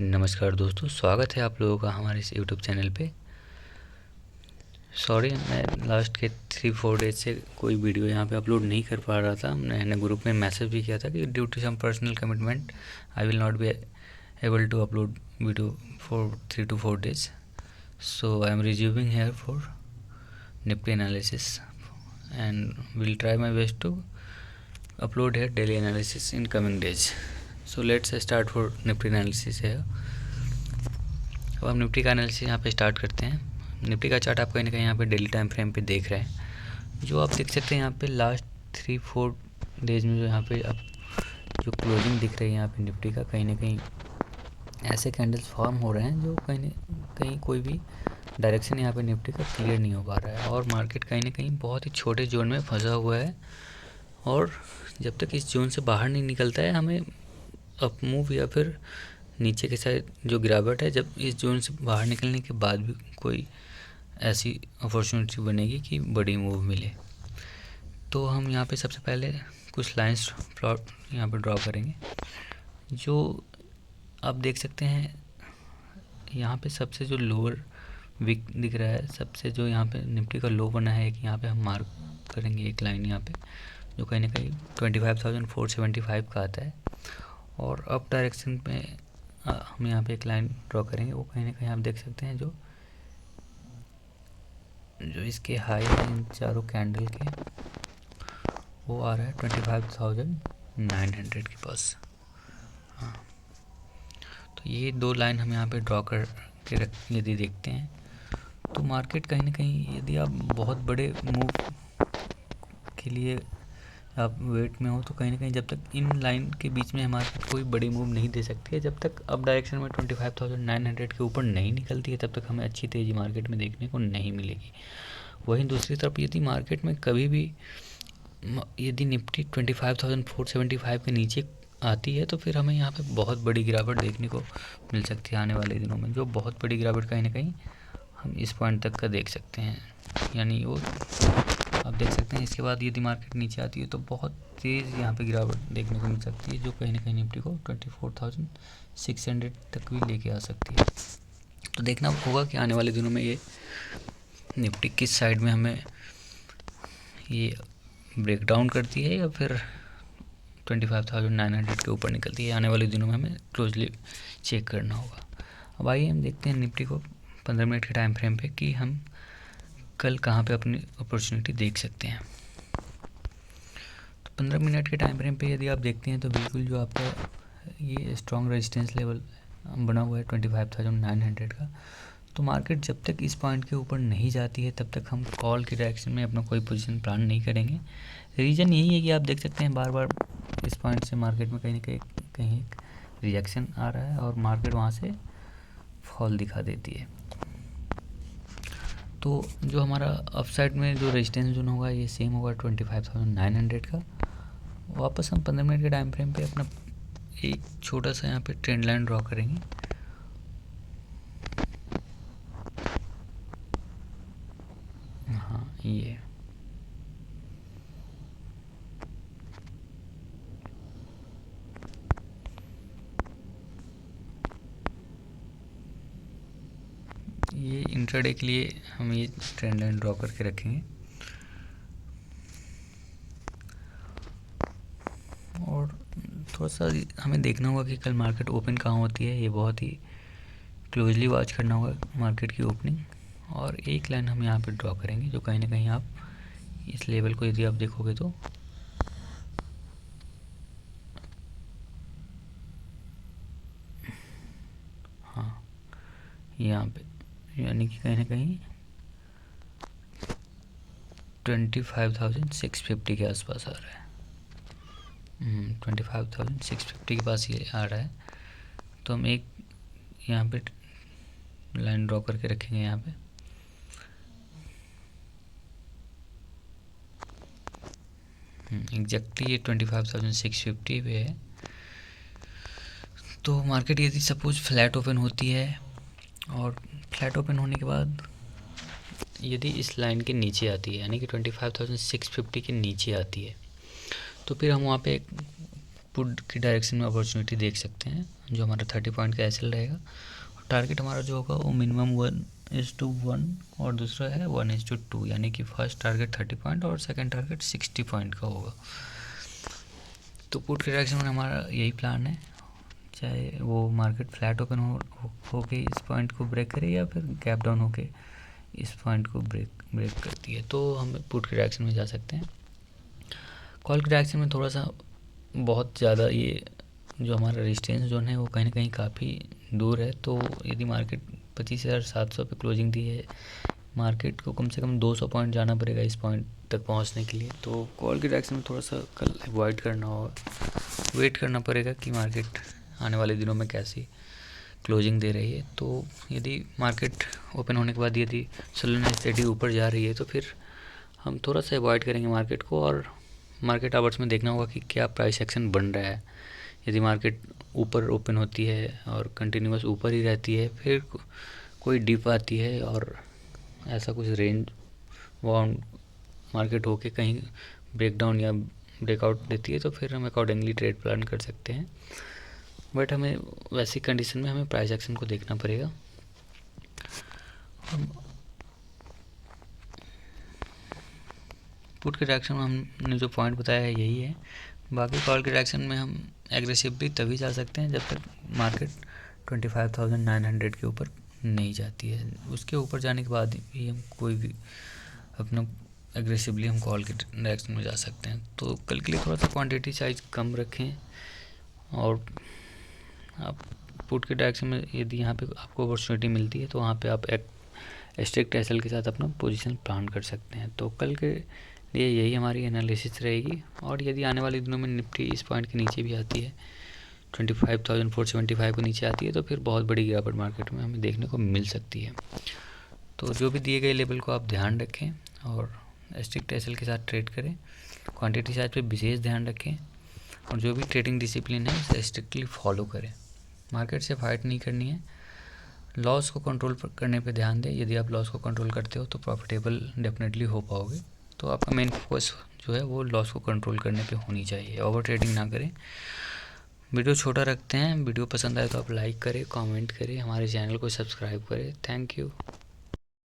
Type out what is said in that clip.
नमस्कार दोस्तों, स्वागत है आप लोगों का हमारे इस यूट्यूब चैनल पे। सॉरी, मैं लास्ट के 3-4 डेज से कोई वीडियो यहाँ पे अपलोड नहीं कर पा रहा था। मैंने ग्रुप में मैसेज भी किया था कि due to some personal commitment I will not be able to upload video for 3 to 4 days. So I am resuming here for Nifty analysis and will try my best to upload here daily analysis in coming days. So let's start for Nifty analysis here. अब हम Nifty का analysis यहाँ पे start करते हैं। Nifty का chart आप कहीं ना कहीं यहाँ पे डेली टाइम फ्रेम पे देख रहे हैं। जो आप देख सकते हैं यहाँ पे लास्ट 3-4 डेज में जो यहाँ पे आप जो क्लोजिंग दिख रही है यहाँ पे निफ्टी का, कहीं ना कहीं ऐसे कैंडल्स फॉर्म हो रहे हैं जो कहीं ना कहीं कोई भी डायरेक्शन यहाँ पे निफ्टी का क्लियर नहीं हो पा रहा है और मार्केट कहीं ना कहीं बहुत ही छोटे जोन में फंसा हुआ है। और जब तक इस जोन से बाहर नहीं निकलता है, हमें अप मूव या फिर नीचे के साइड जो गिरावट है, जब इस जोन से बाहर निकलने के बाद भी कोई ऐसी अपॉर्चुनिटी बनेगी कि बड़ी मूव मिले। तो हम यहाँ पे सबसे पहले कुछ लाइंस प्लॉट यहाँ पे ड्रॉ करेंगे। जो आप देख सकते हैं यहाँ पे सबसे जो लोअर विक दिख रहा है, सबसे जो यहाँ पे निफ्टी का लो बना है, एक यहाँ पे हम मार्क करेंगे एक लाइन यहाँ पे जो कहीं ना कहीं 25,475 का आता है। और अप डायरेक्शन में हम यहाँ पे एक लाइन ड्रॉ करेंगे, वो कहीं ना कहीं आप देख सकते हैं जो इसके हाई है इन चारों कैंडल के, वो आ रहा है 25,900 के पास। हाँ, तो ये दो लाइन हम यहाँ पे ड्रॉ कर के यदि देखते हैं तो मार्केट कहीं ना कहीं, यदि आप बहुत बड़े मूव के लिए आप वेट में हो तो कहीं ना कहीं जब तक इन लाइन के बीच में हमारे कोई बड़ी मूव नहीं दे सकती है, जब तक अप डायरेक्शन में 25,900 के ऊपर नहीं निकलती है, तब तक हमें अच्छी तेज़ी मार्केट में देखने को नहीं मिलेगी। वहीं दूसरी तरफ यदि मार्केट में कभी भी यदि निफ्टी 25,475 के नीचे आती है तो फिर हमें यहाँ पे बहुत बड़ी गिरावट देखने को मिल सकती है आने वाले दिनों में। जो बहुत बड़ी गिरावट कहीं ना कहीं हम इस पॉइंट तक का देख सकते हैं, यानी वो आप देख सकते हैं। इसके बाद यदि मार्केट नीचे आती है तो बहुत तेज़ यहाँ पे गिरावट देखने को मिल सकती है, जो कहीं ना कहीं निफ्टी को 24,600 तक भी लेके आ सकती है। तो देखना होगा कि आने वाले दिनों में ये निफ्टी किस साइड में हमें ये ब्रेक डाउन करती है या फिर 25,900 के ऊपर निकलती है। आने वाले दिनों में हमें क्लोजली चेक करना होगा। अब आइए हम देखते हैं निफ्टी को 15 मिनट के टाइम फ्रेम पे कि हम कल कहाँ पे अपनी अपॉर्चुनिटी देख सकते हैं। तो 15 मिनट के टाइम फ्रेम पे यदि आप देखते हैं तो बिल्कुल जो आपका ये स्ट्रॉन्ग रेजिस्टेंस लेवल बना हुआ है 25,900 का। तो मार्केट जब तक इस पॉइंट के ऊपर नहीं जाती है तब तक हम कॉल की डायरेक्शन में अपना कोई पोजीशन प्लान नहीं करेंगे। रीज़न यही है कि आप देख सकते हैं बार बार इस पॉइंट से मार्केट में कहीं ना कहीं रिएक्शन आ रहा है और मार्केट वहाँ से फॉल दिखा देती है। तो जो हमारा अपसाइड में जो रेजिस्टेंस जोन होगा ये सेम होगा 25,900 का। वापस हम 15 मिनट के टाइम फ्रेम पे अपना एक छोटा सा यहाँ पे ट्रेंड लाइन ड्रॉ करेंगे। हाँ, ये इंट्राडे के लिए हम ये ट्रेंड लाइन ड्रॉ करके रखेंगे। और थोड़ा सा हमें देखना होगा कि कल मार्केट ओपन कहाँ होती है, ये बहुत ही क्लोजली वॉच करना होगा मार्केट की ओपनिंग। और एक लाइन हम यहाँ पे ड्रॉ करेंगे जो कहीं ना कहीं आप इस लेवल को यदि आप देखोगे तो हाँ, यहाँ पे यानी कि कहीं ना कहीं 25,650 के आसपास आ रहा है। 25,650 के पास ये आ रहा है। तो हम एक यहाँ पे लाइन ड्रॉ करके रखेंगे यहाँ पे। एग्जैक्टली ये 25,650 पे है। तो मार्केट यदि सपोज फ्लैट ओपन होती है और फ्लैट ओपन होने के बाद यदि इस लाइन के नीचे आती है, यानी कि 25,650 के नीचे आती है, तो फिर हम वहाँ पे एक पुट की डायरेक्शन में अपॉर्चुनिटी देख सकते हैं। जो हमारा 30 पॉइंट का एसएल रहेगा। और टारगेट हमारा जो होगा वो मिनिमम 1:1 और दूसरा है 1:2, यानी कि फर्स्ट टारगेट 30 पॉइंट और सेकंड टारगेट 60 पॉइंट का होगा। तो पुट के डायरेक्शन में हमारा यही प्लान है, चाहे वो मार्केट फ्लैट ओपन हो के इस पॉइंट को ब्रेक करे या फिर गैप डाउन होके इस पॉइंट को ब्रेक करती है, तो हम पुट के डायरेक्शन में जा सकते हैं। कॉल के डायरेक्शन में थोड़ा सा बहुत ज़्यादा ये जो हमारा रेजिस्टेंस जोन है वो कहीं ना कहीं काफ़ी दूर है। तो यदि मार्केट 25,700 पे क्लोजिंग दी है, मार्केट को कम से कम 200 पॉइंट जाना पड़ेगा इस पॉइंट तक पहुंचने के लिए। तो कॉल के डायरेक्शन में थोड़ा सा कल अवॉइड करना होगा, वेट करना पड़ेगा कि मार्केट आने वाले दिनों में कैसी क्लोजिंग दे रही है। तो यदि मार्केट ओपन होने के बाद यदि स्लो एंड स्टेडी ऊपर जा रही है तो फिर हम थोड़ा सा अवॉइड करेंगे मार्केट को, और मार्केट आवर्स में देखना होगा कि क्या प्राइस एक्शन बन रहा है। यदि मार्केट ऊपर ओपन होती है और कंटिन्यूस ऊपर ही रहती है, फिर कोई डिप आती है और ऐसा कुछ रेंज वाउंड मार्केट होके कहीं ब्रेकडाउन या ब्रेकआउट देती है, तो फिर हम अकॉर्डिंगली ट्रेड प्लान कर सकते हैं। बट हमें वैसी कंडीशन में हमें प्राइस एक्शन को देखना पड़ेगा। पुट के डायरेक्शन में हमने जो पॉइंट बताया है यही है। बाकी कॉल के डायरेक्शन में हम एग्रेसिवली तभी जा सकते हैं जब तक मार्केट 25,900 के ऊपर नहीं जाती है। उसके ऊपर जाने के बाद ही हम कोई भी अपना एग्रेसिवली हम कॉल के डायरेक्शन में जा सकते हैं। तो कल के लिए थोड़ा सा क्वांटिटी साइज कम रखें, और आप पुट के डायरेक्शन में यदि यहाँ पे आपको अपॉर्चुनिटी मिलती है तो वहाँ पे आप एक स्ट्रिक्ट एसएल के साथ अपना पोजीशन प्लान कर सकते हैं। तो कल के लिए यही हमारी एनालिसिस रहेगी। और यदि आने वाले दिनों में निफ्टी इस पॉइंट के नीचे भी आती है, 25,475 के नीचे आती है, तो फिर बहुत बड़ी गिरावट मार्केट में हमें देखने को मिल सकती है। तो जो भी दिए गए लेवल को आप ध्यान रखें और स्ट्रिक्ट एसएल के साथ ट्रेड करें, क्वांटिटी साइज पे विशेष ध्यान रखें, और जो भी ट्रेडिंग डिसिप्लिन है उसे स्ट्रिक्टली फॉलो करें। मार्केट से फाइट नहीं करनी है, लॉस को कंट्रोल करने पे ध्यान दें। यदि आप लॉस को कंट्रोल करते हो तो प्रॉफिटेबल डेफिनेटली हो पाओगे। तो आपका मेन फोकस जो है वो लॉस को कंट्रोल करने पे होनी चाहिए, ओवर ट्रेडिंग ना करें। वीडियो छोटा रखते हैं, वीडियो पसंद आए तो आप लाइक करें, कमेंट करें, हमारे चैनल को सब्सक्राइब करें। Thank you.